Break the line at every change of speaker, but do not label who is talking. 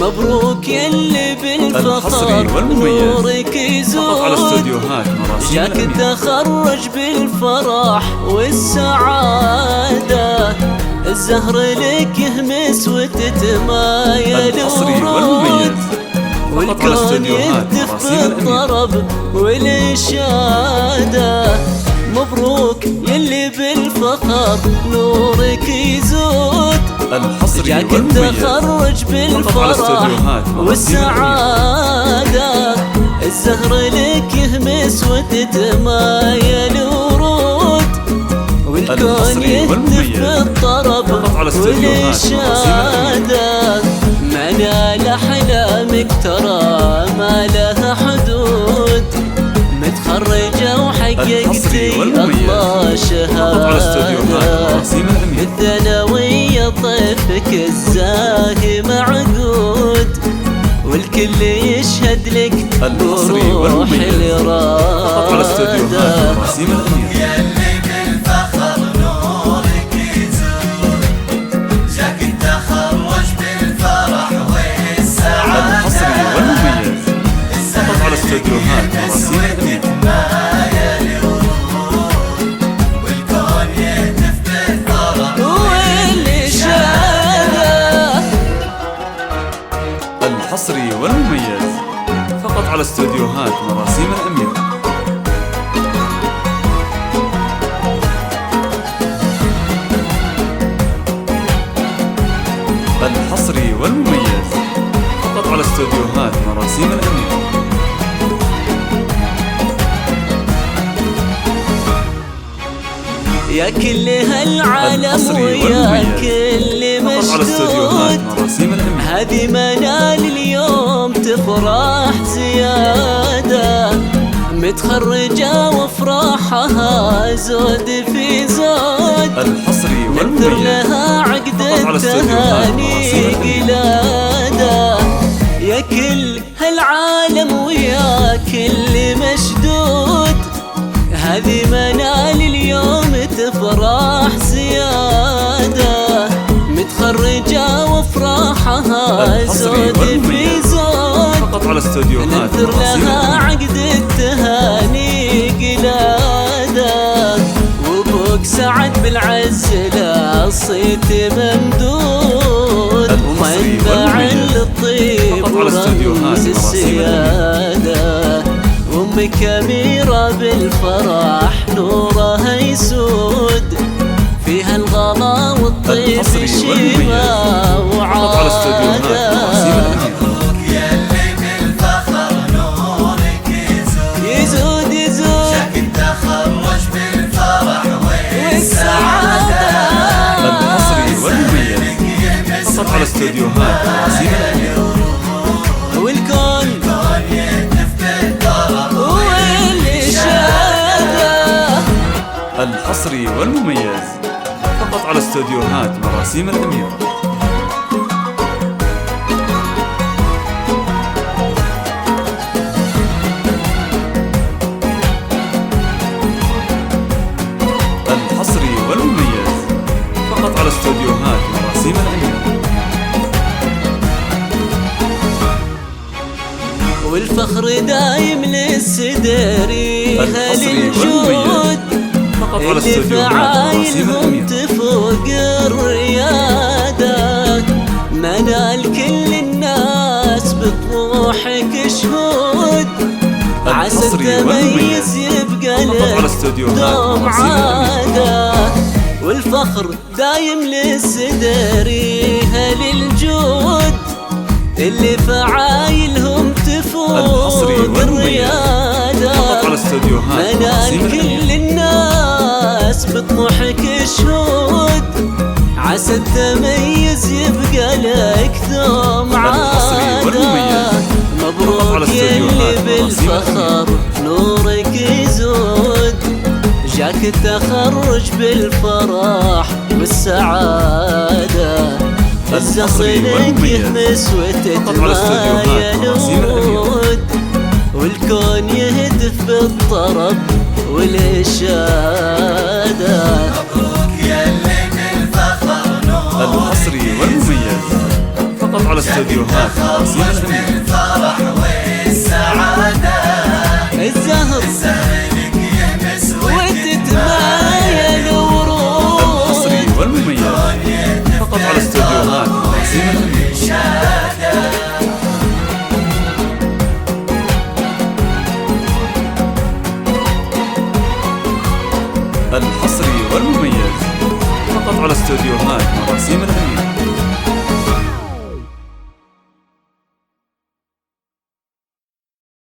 مبروك يلي بالفخر نورك يزود جاك التخرج بالفرح والسعادة الزهر لك يهمس وتتمايل ورود والكون يهتف بالطرب والإشادة مبروك يلي بالفخر نورك يزود جاك التخرج بالفرح والسعادة الزهر لك يهمس وتتمايل ورود والكون يهتف بالطرب والإشادة منال أحلامك ترى ما لها حدود متخرجة وحققتي الله شهادة بالثانوية طيفك الزاهي معقود والكل يشهد لك بروح الإرادة
يلي بالفخر نورك يزود جاك التخرج بالفرح والسعادة الزهر لك يهمس وتتمايل ورود والكون يهتف بالطرب
والإشادة
الحصري والمميز فقط على استوديوهات مراسيم الأمير. الحصري والمميز فقط على استوديوهات مراسيم الأمير.
يا كل هالعالم ويا كل مشدود هذه منال اليوم تفرح زيادة متخرجة وافراحها زود في زود ننثر لها عقد التهاني قلادة يا كل هالعالم ويا كل مشدود هذه منال اليوم تفرح زيادة متخرجة وافراحها زود في زود ننثر لها عقد التهاني قلادة وابوك سعد بالعز الصيت ممدود ومنبع للطيب ورمز السيادة أمك أميرة بالفرح نورها يسود فيها الغلا والطيب شيمة وعادة
مبروك يلي بالفخر نورك يزود جاك التخرج بالفرح والسعادة
الحصري والمميز فقط على استوديوهات مراسيم الأمير.
والكون
يهتف بالطرب
والإشادة
الحصري والمميز فقط على استوديوهات مراسيم الأمير. الحصري والمميز فقط على استوديوهات مراسيم الأمير.
والفخر دايم للسدري هالجود اللي فعايلهم تفوق الريادة منال كل الناس بطموحك شهود عسى التميز يبقى لك دوم عادة والفخر دايم للسدري هالجود اللي فعايلهم تفوق الريادة منال كل الناس بطموحك شهود عسى التميز يبقى لك ثوم عادة مبروك يلي بالفخر نورك يزود جاك التخرج بالفرح والسعادة الزهر لك يهمس وتتمايل ورود والكون يهتف بالطرب والإشادة
مبروك يلي بالفخر نورك
الحصري والمميز فقط فقط على استوديوهات مراسيم الأمير.
بالفرح والسعادة
الزهر
لك يمس
وتتمايل ورود
الحصري والمميز فقط على استوديوهات مراسيم الأمير. الحصري والمميز فقط على استوديوهات مراسيم